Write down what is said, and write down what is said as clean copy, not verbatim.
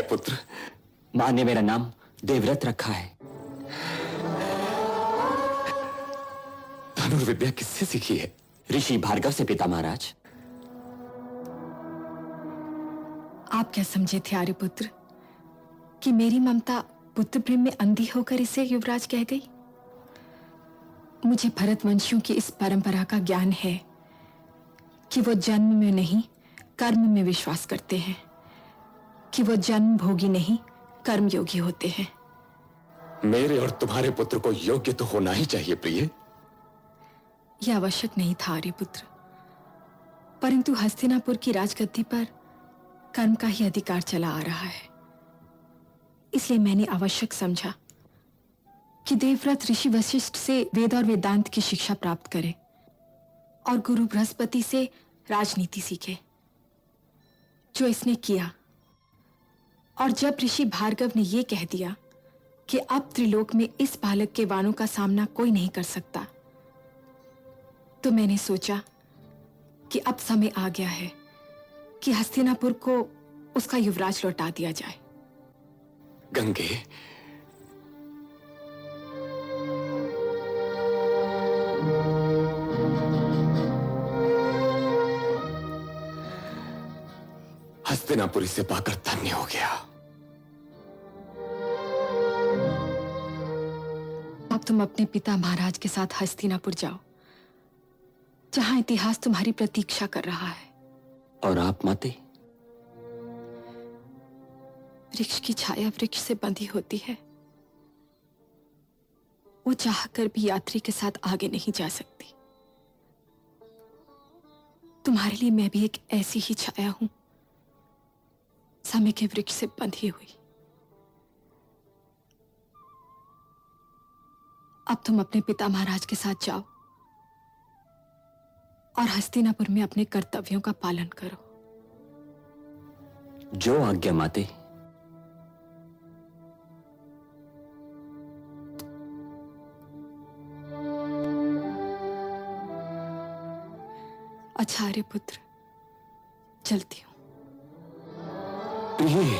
पुत्र? माँ ने मेरा नाम देवव्रत रखा है। धनुर्विद्या किससे सीखी है? ऋषि भार्गव से पिता महाराज। आप क्या समझे थे आर्यपुत्र कि मेरी ममता पुत्र प्रेम में अंधी होकर इसे युवराज कह गई? मुझे भरतवंशियों की इस परंपरा का ज्ञान है कि वो जन्म में नहीं कर्म में विश्वास करते हैं, कि वो जन्म भोगी नहीं कर्म योगी होते हैं। मेरे और तुम्हारे पुत्र को योग्य तो होना ही चाहिए प्रिय। यह आवश्यक नहीं था आर्यपुत्र, परंतु हस्तिनापुर की राजगद्दी पर कर्म का ही अधिकार चला आ रहा है, इसलिए मैंने आवश्यक समझा कि देवव्रत ऋषि वशिष्ठ से वेद और वेदांत की शिक्षा प्राप्त करे और गुरु बृहस्पति से राजनीति सीखे, जो इसने किया। और जब ऋषि भार्गव ने यह कह दिया कि अब त्रिलोक में इस बालक के वाणों का सामना कोई नहीं कर सकता, तो मैंने सोचा कि अब समय आ गया है कि हस्तिनापुर को उसका युवराज लौटा दिया जाए। गंगे, हस्तिनापुरी से पाकर धन्य हो गया। अब तुम अपने पिता महाराज के साथ हस्तिनापुर जाओ, जहां इतिहास तुम्हारी प्रतीक्षा कर रहा है। और आप माते? वृक्ष की छाया वृक्ष से बंधी होती है, वो चाहकर भी यात्री के साथ आगे नहीं जा सकती। तुम्हारे लिए मैं भी एक ऐसी ही छाया हूं, समय के वृक्ष से बंधी हुई। अब तुम अपने पिता महाराज के साथ जाओ और हस्तिनापुर में अपने कर्तव्यों का पालन करो। जो आज्ञा माते। अच्छा आर्यपुत्र, चलती हूं। प्रिय,